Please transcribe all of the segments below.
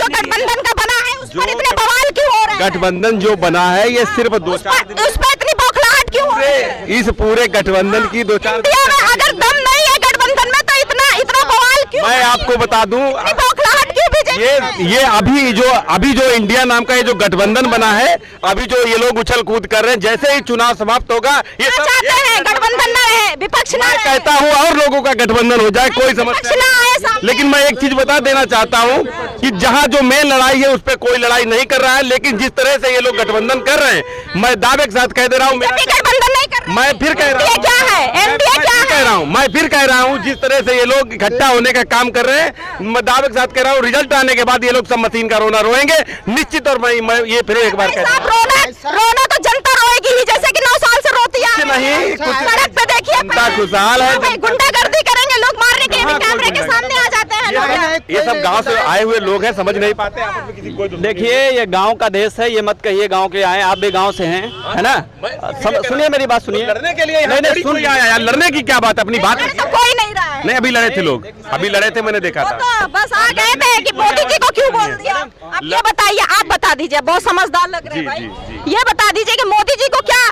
गठबंधन का बना है उस पर इतने बवाल क्यों हो रहे हैं? गठबंधन जो बना है ये सिर्फ दो चार दिन उस पर इतनी बौखलाहट क्यों हो रही है? इस पूरे गठबंधन की दो चार इंडिया में अगर दम नहीं है गठबंधन में तो इतना बवाल क्यों? मैं आपको बता दूं बौखलाहट क्यों बीजेपी? ये अभी जो इंडिया नाम का ये जो गठबंधन बना है, अभी जो ये लोग उछल कूद कर रहे हैं, जैसे ही चुनाव समाप्त होगा ये सब चाहते हैं गठबंधन न रहे, विपक्ष न मैं रहे। कहता हूँ और लोगों का गठबंधन हो जाए, कोई समस्या विपक्ष न आए सामने। लेकिन मैं एक चीज बता देना चाहता हूँ कि जहाँ जो मेन लड़ाई है उस पर कोई लड़ाई नहीं कर रहा है, लेकिन जिस तरह से ये लोग गठबंधन कर रहे हैं, मैं दावे के साथ कह दे रहा हूँ गठबंधन नहीं कर रहे। मैं फिर कह रहा हूँ क्या है एनडीए क्या है? मैं फिर कह रहा हूँ जिस तरह से ये लोग इकट्ठा होने का काम कर रहे हैं, मैं दावे के साथ कह रहा हूँ रिजल्ट आने के बाद ये लोग सब मशीन का रोना रोएंगे निश्चित। और मैं ये फिर एक बार कहता हूं रोना तो जनता रोएगी ही, जैसे कि 9 साल से रोती है। नहीं, कुछ सड़क पे देखिए जनता खुशहाल है। गुंडागर्दी करेंगे लोग, मारने के लिए कैमरे के सामने आ जाते हैं लोग। ये सब गांव से आए हुए लोग हैं, समझ नहीं पाते आपस में किसी कोई देखिए ये गांव का देश है, ये मत कहिए गांव के आए, आप भी गांव से हैं, है ना? सुनिए मेरी बात सुनिए। लड़ने के लिए नहीं सुन आया यार, लड़ने की क्या बात, अपनी बात तो कोई नहीं रहा है। नहीं, अभी लड़े थे लोग, अभी लड़े थे, मैंने देखा वो था। तो बस आ गए थे कि मोदी जी को क्यों बोल दिया। अब ये बताइए, आप बता दीजिए, बहुत समझदार लग रहे हैं भाई। ये बता दीजिए कि मोदी जी को क्या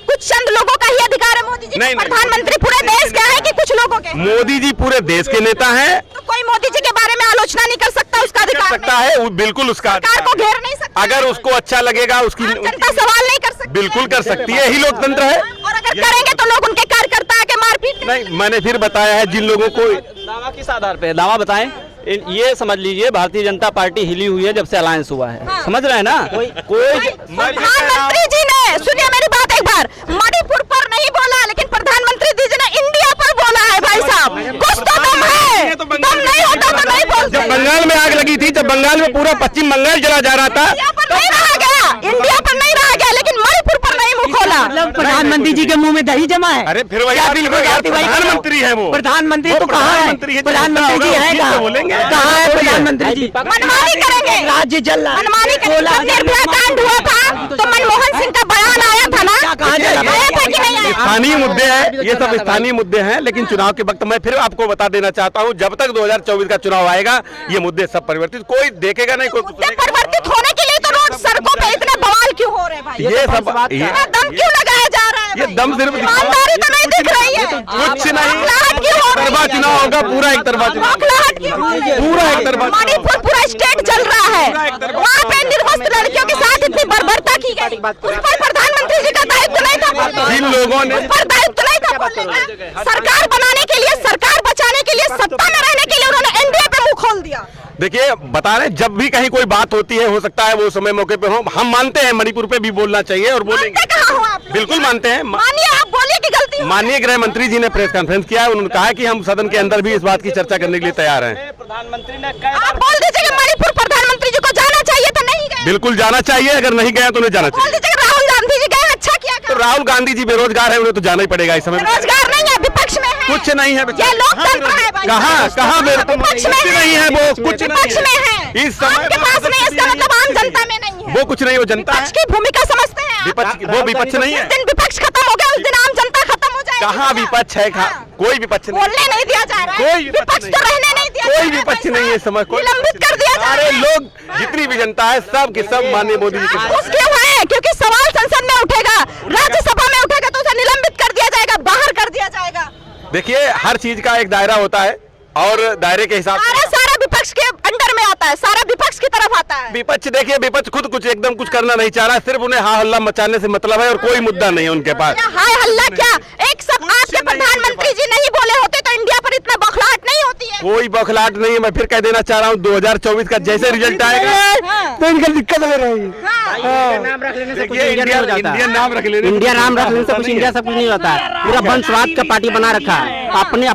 कुछ चंद लोगों का ही अधिकार है? मोदी जी नहीं, प्रधानमंत्री पूरे देश के है कि कुछ लोगों के? मोदी जी पूरे देश के नेता हैं, तो कोई मोदी जी के बारे में आलोचना नहीं कर सकता, उसका कर अधिकार सकता नहीं। है वो, बिल्कुल उसका सरकार को घेर नहीं सकता। अगर उसको अच्छा लगेगा उसकी आम जनता सवाल नहीं कर सकती। बिल्कुल कर सकती है, यही लोकतंत्र है। और अगर करेंगे तो लोग उनके कार्यकर्ता आके मारपीट नहीं, मैंने फिर बताया है जिन लोगों को दावा किस आधार पे? दावा बताएं। ये समझ लीजिए भारतीय जनता पार्टी हिली हुई है जब से अलायंस हुआ है। हाँ। समझ रहे हैं ना? कोई प्रधानमंत्री जी ने, सुनिए मेरी बात एक बार, मणिपुर पर नहीं बोला, लेकिन प्रधानमंत्री जी ने इंडिया पर बोला है। भाई साहब कुछ तो दम है, दम नहीं होता तो नहीं बोलते। जब बंगाल में आग लगी थी, जब बंगाल में पूरा पश्चिम बंगाल जला जा रहा था, इंडिया पर नहीं रहा गया, इंडिया पर नहीं रहा गया, लेकिन मणिपुर पर नहीं मुंह खोला। प्रधानमंत्री जी के मुंह में दही जमा है। अरे फिर वही प्रधानमंत्री है वो, प्रधानमंत्री तो कहाँ है? प्रधानमंत्री जी है कहाँ? बोलेंगे कहाँ है प्रधानमंत्री जी? मनमानी करेंगे, राज्य जल रहा है। मनमानी करेंगे। निर्भया कांड हुआ था तो मनमोहन सिंह का बयान आया था ना, कहाँ जला? आया था कि नहीं आया? स्थानीय मुद्दे हैं, ये सब स्थानीय मुद्दे हैं, लेकिन चुनाव के वक्त मैं फिर आपको बता देना चाहता हूँ, जब तक 2024 का चुनाव आएगा ये मुद्दे सब परिवर्तित, कोई देखेगा नहीं, कोई मुद्दे परिवर्तित होने के लिए तो रोड सड़कों पे इतने बवाल क्यों हो रहे हैं भाई? ये सब इतना दम क्यों लगाया जा रहा है? ये भाई? दम सिर्फ ईमानदारी तो नहीं दिख रही है। कुछ नहीं, बौखलाहट क्यों हो रही तरफा है? चुनाव होगा, पूरा एक तरफा चुनाव, बौखलाहट क्यों हो रही है? पूरा एक तरफा चुनाव। मणिपुर पूरा स्टेट जल रहा है, वहाँ पे निर्वस्त्र लड़कियों के साथ इतनी बर्बरता की गई, उस पर प्रधानमंत्री जी का दायित्व नहीं था बोलने जिन लोगों ने उस पर दायित्व नहीं था बोलने का। सरकार बनाने के लिए, सरकार बचाने के लिए, सत्ता में रहने के लिए उन्होंने एनडीए पे मुंह खोल दिया। देखिए बता रहे, जब भी कहीं कोई बात होती है, हो सकता है वो समय मौके पे हो, हम मानते हैं मणिपुर पे भी बोलना चाहिए और बोलेंगे, मानते कहाँ हो आप लोग? बिल्कुल मानते हैं। मानिए, आप बोलिए कि गलती हो। माननीय गृह मंत्री जी ने प्रेस कॉन्फ्रेंस किया है, उन्होंने कहा कि हम सदन के अंदर भी इस बात की चर्चा करने के लिए तैयार हैं। प्रधानमंत्री ने आप बोल दीजिए कि मणिपुर प्रधानमंत्री जी को जाना चाहिए तो नहीं गए। बिल्कुल जाना चाहिए, अगर नहीं गया तो नहीं जाना बोल चाहिए। दीजिए कि राहुल गांधी जी गए, अच्छा किया। तो राहुल गांधी जी बेरोजगार है, उन्हें तो जाना ही पड़ेगा इस समय। रोजगार नहीं है, विपक्ष में है। कुछ नहीं है, ये लोकतंत्र है भाई। कहाँ विपक्ष में कुछ नहीं है, वो कुछ विपक्ष में है। इस समय आपके पास नहीं है, इसका मतलब आम जनता में नहीं है। वो कुछ नहीं, वो जनता है। विपक्ष की भूमिका समझते हैं आप? विपक्ष, वो विपक्ष नहीं है। जिस दिन विपक्ष खत्म हो गया उस दिन आम जनता खत्म हो जाएगी। कहाँ विपक्ष है? कोई विपक्ष नहीं, बोलने नहीं दिया जा रहा है, कोई विपक्ष तो रहने नहीं दिया जा रहा कोई है विपक्ष भाई नहीं है, साहब। समझ कोई निलंबित कर दिया जा रहा अरे है। लोग जितनी भी जनता है सब के सब माननीय मोदी जी के उस क्यों है? क्योंकि सवाल संसद में उठेगा, राज्यसभा में उठेगा तो उसे निलंबित कर दिया जाएगा, बाहर कर दिया जाएगा। देखिए हर चीज का एक दायरा होता है और दायरे के हिसाब से सारा विपक्ष के अंडर में आता है, सारा विपक्ष की तरफ आता है। विपक्ष, देखिए विपक्ष खुद कुछ एकदम कुछ करना नहीं चाह रहा, सिर्फ उन्हें हा हल्ला मचाने से मतलब है और कोई मुद्दा नहीं है उनके पास। हाय हल्ला क्या? एक सब आपके प्रधानमंत्री जी नहीं बोले होते तो इंडिया पर इतना बौखलाहट नहीं होती है। कोई बौखलाहट नहीं है, मैं फिर कह देना चाह रहा हूँ 2024 का जैसे रिजल्ट आएगा तो इनका दिक्कत हो रही है। नाम रख लेने से कुछ देखिए इंडिया नहीं हो जाता। इंडियन नाम रख लेने इंडिया नाम रख लेने से कुछ इंडिया सब कुछ नहीं होता है। पूरा वंशवाद का पार्टी बना रखा है, अपने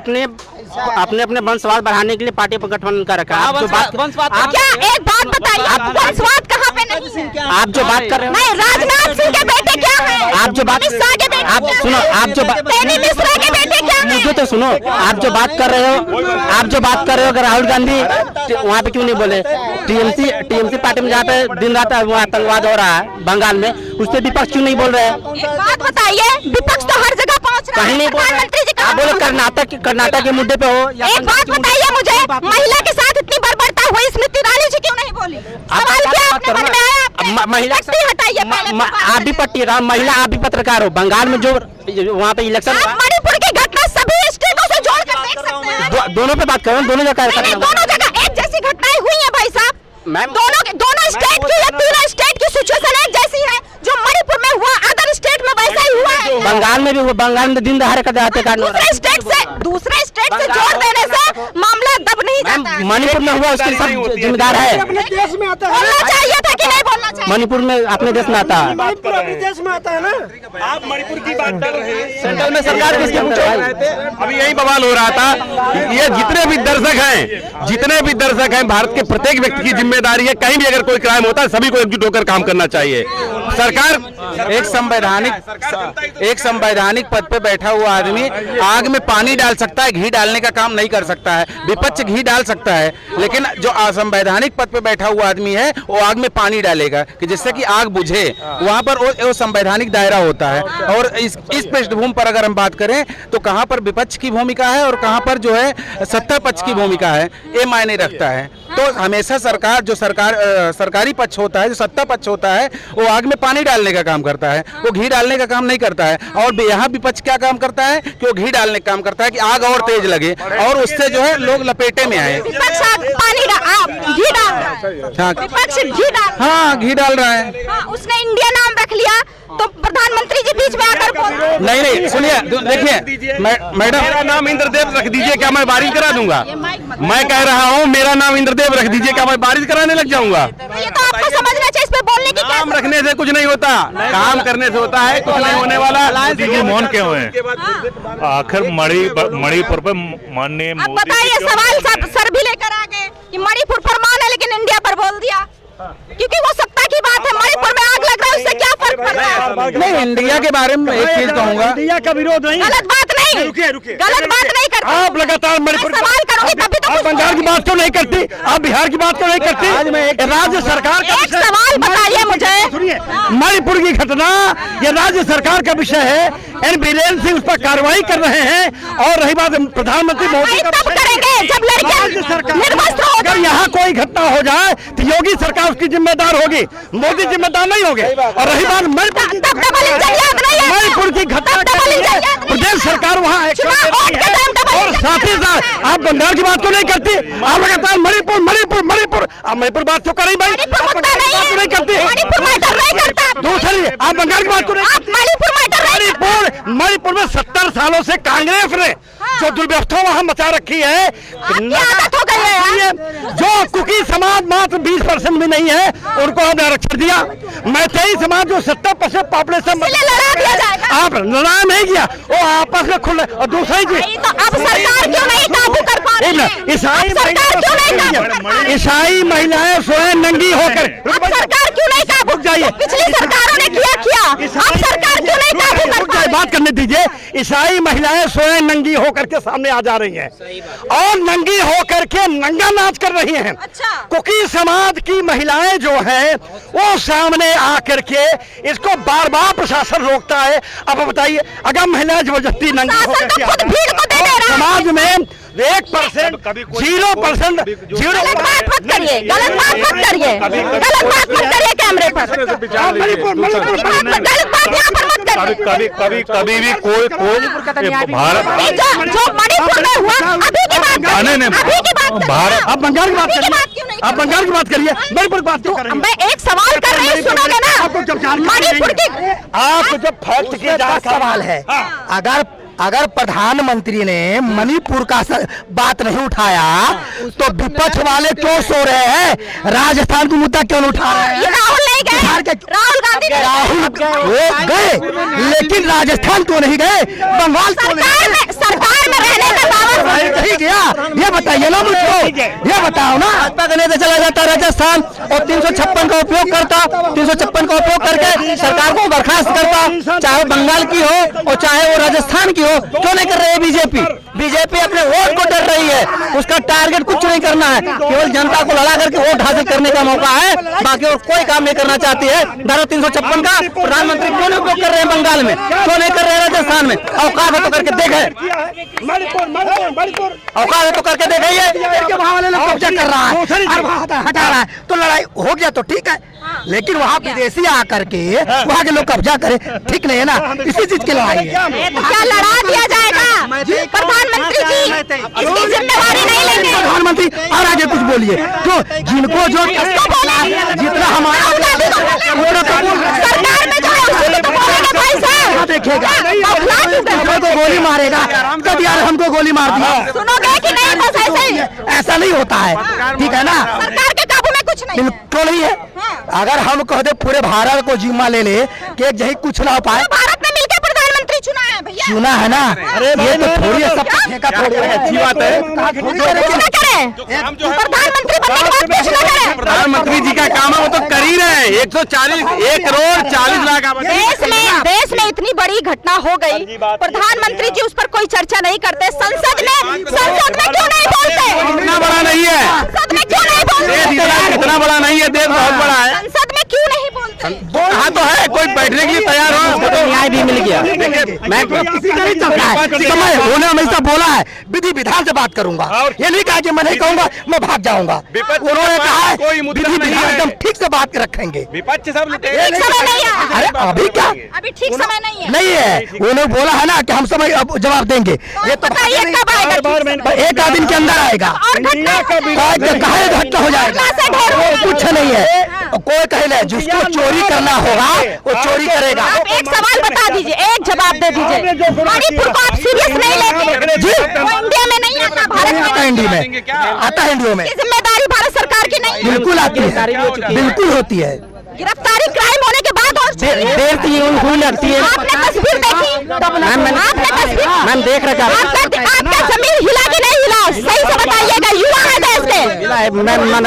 अपने वंशवाद बढ़ाने के लिए पार्टी पर गठबंधन कर रखा है। आप जो बात, आप क्या एक बात बताइए, आप वंशवाद कहाँ पे नहीं है? आप जो बात कर रहे हो, नहीं, राजनाथ सिंह के बेटे क्या है? आप जो बात, अमित शाह के बेटे आप क्या सुनो, है? आप जो तेनी मिश्रा के बेटे क्या है? मुझे तो सुनो, आप जो बात कर रहे हो कि राहुल गांधी वहाँ पे क्यों नहीं बोले? टीएमसी पार्टी में जहाँ पे दिन रात वो आतंकवाद हो रहा है बंगाल में, उससे विपक्ष क्यों नहीं बोल रहे हैं? एक बात बताइए, विपक्ष तो हर जगह पहुँच रहा है, कहीं नहीं बोल रहे। प्रधानमंत्री जी आप कहाँ बोले कर्नाटक के मुद्दे पे हो या एक बात बताइए मुझे, महिला के साथ इतनी बर्बरता हुई, स्मृति ईरानी जी क्यों नहीं बोली? महिला पट्टी हटाइए पहले। आप भी पट्टी हटाओ, महिला आप भी पत्रकार हो। बंगाल में जो वहाँ पे इलेक्शन, आप मणिपुर की घटना सभी स्टेटों से जोड़कर देख सकते हैं। दोनों पे बात करो, दोनों जगह नहीं, दोनों जगह एक जैसी घटनाएं हुई हैं भाई साहब। मैम, दोनों स्टेट की या तीनों स्टेट की सिचुएशन एक जैसी है। जो मणिपुर में हुआ अदर स्टेट में वैसा ही हुआ है। बंगाल में भी हुआ, बंगाल में दिन दहाड़े का जाते कांड हो रहा है। दूसरे स्टेट से जोड़ देने से मामला दब नहीं जाता है। मणिपुर में हुआ उसके सब जिम्मेदार है। अपने देश में आता है, बोलना चाहिए था कि नहीं बोलना चाहिए? मणिपुर में अपने देश में आता है। मणिपुर अपने देश में आता है ना। आप मणिपुर की बात कर रहे हैं, सेंट्रल में सरकार किसके अंदर है? अभी यही बवाल हो रहा था। ये जितने भी दर्शक हैं, भारत के प्रत्येक व्यक्ति की जिम्मेदारी है, कहीं भी अगर कोई क्राइम होता है सभी को एकजुट होकर काम करना चाहिए। सरकार एक संवैधानिक पद पे बैठा हुआ आदमी आग में पानी डाल सकता है, घी डालने का काम नहीं कर सकता है। विपक्ष घी डाल सकता है, लेकिन जो असंवैधानिक पद पे बैठा हुआ आदमी है वो आग में पानी डालेगा कि जिससे कि आग बुझे। वहां पर वो संवैधानिक दायरा होता है। और इस पृष्ठभूमि पर अगर हम बात करें तो कहां पर विपक्ष की भूमिका है और कहां पर जो है सत्ता पक्ष की भूमिका है, ये मायने रखता है। तो हमेशा सरकारी पक्ष होता है, जो सत्ता पक्ष होता है, वो आग में पानी डालने का काम करता है, वो घी डालने का काम नहीं करता है। और यहाँ विपक्ष क्या काम करता है कि वो घी डालने का काम करता है कि आग और तेज लगे और उससे जो है लोग लपेटे में आए। विपक्ष पानी घी डाल रहा है। विपक्ष घी डाल, हाँ, घी डाल रहा है। हाँ, उसने इंडिया नाम रख लिया तो प्रधानमंत्री जी बीच में आकर बोल। नहीं, सुनिए, देखिए मैडम, मेरा नाम इंद्रदेव रख दीजिए, क्या मैं बारिश करा दूंगा? मैं कह रहा हूँ मेरा नाम इंद्रदेव रख दीजिए, क्या मैं बारिश कराने लग जाऊंगा? ये तो आपको समझना चाहिए, इस पे बोलने की क्या नाम रखने से कुछ नहीं होता, काम करने से होता है। कुछ नहीं होने वाला। दीजिए, मौन क्यों है? आखिर मणिपुर पे माननीय अब बताइए, सवाल सर भी लेकर आ गए कि मणिपुर पर मान है लेकिन इंडिया पर बोल दिया, क्योंकि वो सत्ता की बात है। मणिपुर में आग लग रहा है, उससे क्या फर्क पड़ रहा है? नहीं, इंडिया के बारे में एक चीज कहूंगा, इंडिया का विरोध नहीं, गलत बात नहीं, गलत बात नहीं करते। आप लगातार मणिपुर सवाल करोगे तभी तो आप बंगाल की बात क्यों नहीं करती? आप बिहार की बात क्यों नहीं करती? राज्य सरकार का एक सवाल बताइए मुझे। सुनिए, मणिपुर की घटना ये राज्य सरकार का विषय है। बीरेन्द्र सिंह उस पर कार्रवाई कर रहे हैं। और रही बात प्रधानमंत्री मोदी का, तब करेंगे जब लड़कियां निर्वस्त्र हो। अगर यहाँ कोई घटना हो जाए तो योगी सरकार उसकी जिम्मेदार होगी, मोदी जिम्मेदार नहीं होंगे। और रही बात मणिपुर की घटना, प्रदेश सरकार वहाँ और साथ ही साथ आप बंगाल की बात क्यों नहीं करती? आप लगातार मणिपुर मणिपुर मणिपुर, आप मणिपुर बात क्यों करें भाई? आप बंगाल की बात क्यों नहीं करती? दूसरी, आप बंगाल की बात क्यों नहीं? मणिपुर में 70 सालों से कांग्रेस ने जो दुर्व्यवस्था वहाँ मचा रखी है, जो कुकी समाज मात्र 20% भी नहीं है उनको हमने आरक्षण दिया। मैतेई समाज जो 70% पॉपुलेशन, आप लड़ा नहीं किया, वो आपस में खुले। और दूसरी चीज, अब सरकार क्यों नहीं काबू कर पा रही है? ईसाई महिलाएं स्वयं नंगी होकर, सरकार क्यों नहीं काबू? जाइए, पिछली सरकारों ने किया, अब सरकार क्यों नहीं काबू कर पा रही? बात करने दीजिए। ईसाई महिलाएं स्वयं नंगी होकर के सामने आ जा रही हैं और नंगी होकर के नंगा नाच कर रही हैं। अच्छा। कुकी समाज की महिलाएं जो हैं वो सामने आकर के इसको बार बार प्रशासन रोकता है। अब बताइए, अगर महिलाएं जबरदस्ती नंगी होकर के समाज में 1%, 0%, गलत बात मत करिए, गलत बात मत करिए, गलत बात मत करिए कैमरे पर। गलत बात यहाँ पर मत करिए। कभी भी कोई भारत, जो मणिपुर में हुआ अभी की बात, अभी की बात भारत, आप बंगाल की बात करिए, आप बंगाल की बात करिए, मणिपुर की बात क्यों करेंगे? मैं एक सवाल कर रही हूँ, सुनोगे ना? मणिपुर की आपको जब फैक्ट की जांच सवाल है, अगर प्रधानमंत्री ने मणिपुर का बात नहीं उठाया तो विपक्ष वाले क्यों सो रहे हैं? राजस्थान का मुद्दा क्यों उठा रहे हैं? राहुल नहीं गए, राहुल गांधी वो गए, लेकिन राजस्थान क्यों नहीं गए? बंगाल क्यों नहीं गए? सरकार में रहने का दावा नहीं गया, ये बताइए ना मुझको, ये बताओ ना। भाजपा का नेता चला जाता राजस्थान और 356 का उपयोग करता, 356 का उपयोग करके सरकार को बर्खास्त करता, चाहे बंगाल की हो और चाहे वो राजस्थान की हो। क्यों नहीं कर रही है बीजेपी? अपने वोट को डर रही है, उसका टारगेट कुछ नहीं करना है, केवल जनता को लड़ा करके वोट हासिल करने का मौका है, बाकी और कोई काम नहीं करना चाहती है। धारा 356 का प्रधानमंत्री क्यों नहीं उपयोग कर रहे हैं बंगाल में, क्यों नहीं कर रहे हैं राजस्थान में? औकात है तो करके देखें। औकात है तो करके देखेंगे। वहाँ वाले लोग कब्जा कर रहा है और वहाँ हटा रहा है तो लड़ाई हो गया तो ठीक है, लेकिन वहाँ विदेशी आकर के वहाँ के लोग कब्जा करे ठीक नहीं है ना, इसी चीज की लड़ाई है। तो क्या लड़ा दिया जाएगा? प्रधानमंत्री जी इसकी जिम्मेवारी नहीं लेंगे। प्रधानमंत्री और आगे कुछ बोलिए, जो जिनको जो जितना हमारा सरकार में जो है उसी को बोलेंगे भाई साहब। देखेगा तो गोली मारेगा, कभी यार हमको गोली मार दिया, सुनोगे कि नहीं? बस ऐसे ही ऐसा नहीं होता है, ठीक है ना। सरकार के काबू में कुछ नहीं बिल्कुल नहीं है। अगर हम कह दे पूरे भारत को जिम्मा ले ले कि एक जही कुछ ना हो पाए, भारत में मिलकर प्रधानमंत्री चुना है भैया, चुना है ना, ये तो थोड़ी है, सब ठेका थोड़ी है, अच्छी बात है। प्रधानमंत्री प्रधानमंत्री जी का काम है वो तो कर ही रहे हैं। 1 करोड़ 40 लाख आबादी। देश में इतनी बड़ी घटना हो गई, प्रधानमंत्री जी उस पर कोई चर्चा नहीं करते। संसद में क्यों नहीं बोलते? इतना बड़ा नहीं है, संसद में क्यों नहीं बोलते? इतना बड़ा नहीं है, देश बहुत बड़ा है। संसद में क्यों नहीं बोलते? हाँ तो है, कोई बैठने के लिए तैयार हो तो न्याय भी मिल गया। मैं किसी का नहीं चलता है, समय होने हमेशा बोला है विधि विधान से बात करूंगा, ये नहीं कहा कि मैं नहीं कहूंगा मैं भाग जाऊंगा। उन्होंने कहा है विधि विधान एकदम ठीक से बात रखेंगे। विपक्ष सब ठीक समय नहीं है। अरे अभी क्या, अभी ठीक समय नहीं है। नहीं है, उन्होंने बोला है ना कि हम समय अब जवाब देंगे। ये तो बताइए कब आएगा? एक आध दिन के अंदर आएगा। और घटना घटना हो जाएगा, कुछ नहीं है। कोई कहे जिसको चोरी करना होगा वो चोरी करेगा। आप एक सवाल बता दीजिए, एक जवाब दे दीजिए, मणिपुर को आप सीरियस नहीं लेते? जी, वो इंडिया में नहीं आता, भारत में आता है इंडिया में, आता है इंडिया में। इसकी जिम्मेदारी भारत सरकार की नहीं है? बिल्कुल आती है, बिल्कुल होती है। गिरफ्तारी क्राइम होने के बाद और देर तो ये हुई लगती है। आपने तस्वीर देखी? आपने तस्वीर मैम देख रखा है। आपका जमीन हिला कि नहीं हिला? सही से बताइएगा, युवा है देश के। मैम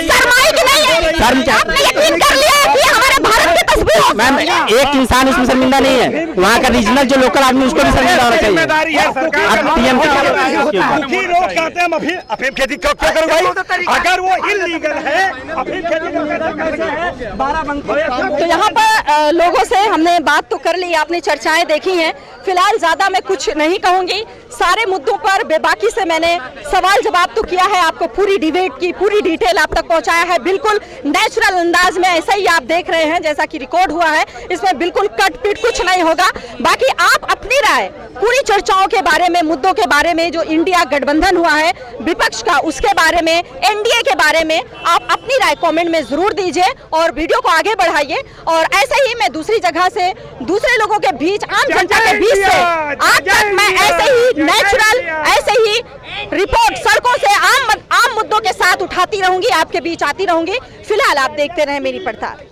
शर्माई की नहीं है? आपने यकीन कर लिया कि हमारे भारत की तस्वीर हो? मैम एक इंसान इसमें शर्मिंदा नहीं है, वहाँ का रीजनल जो लोकल आदमी उसको भी शर्मिंदा होना चाहिए। अब टीएम लोग कहते हैं अफीम खेती क्यों करूँ भाई, अगर वो इल्लीगल है अफीम खेती। तो यहाँ पर लोगों से हमने बात तो कर ली, आपने चर्चाएं देखी हैं। फिलहाल ज्यादा मैं कुछ नहीं कहूंगी, सारे मुद्दों पर बेबाकी से मैंने सवाल जवाब तो किया है, आपको पूरी डिबेट की पूरी डिटेल आप तक पहुंचाया है, बिल्कुल नेचुरल अंदाज में, ऐसा ही आप देख रहे हैं जैसा कि रिकॉर्ड हुआ है। इसमें बिल्कुल कट पीट कुछ नहीं होगा। बाकी आप अपनी राय पूरी चर्चाओं के बारे में, मुद्दों के बारे में, जो इंडिया गठबंधन हुआ है विपक्ष का उसके बारे में, एनडीए के बारे में, आप अपनी राय कमेंट में जरूर दीजिए और वीडियो को आगे बढ़ाइए। और ऐसे ही मैं दूसरी जगह से, दूसरे लोगों के बीच, आम जनता के बीच से आज तक मैं ऐसे ही नेचुरल, ऐसे ही रिपोर्ट सड़कों से आम मुद्दों के साथ उठाती रहूंगी, आपके बीच आती रहूंगी। फिलहाल आप देखते रहे मेरी पड़ताल।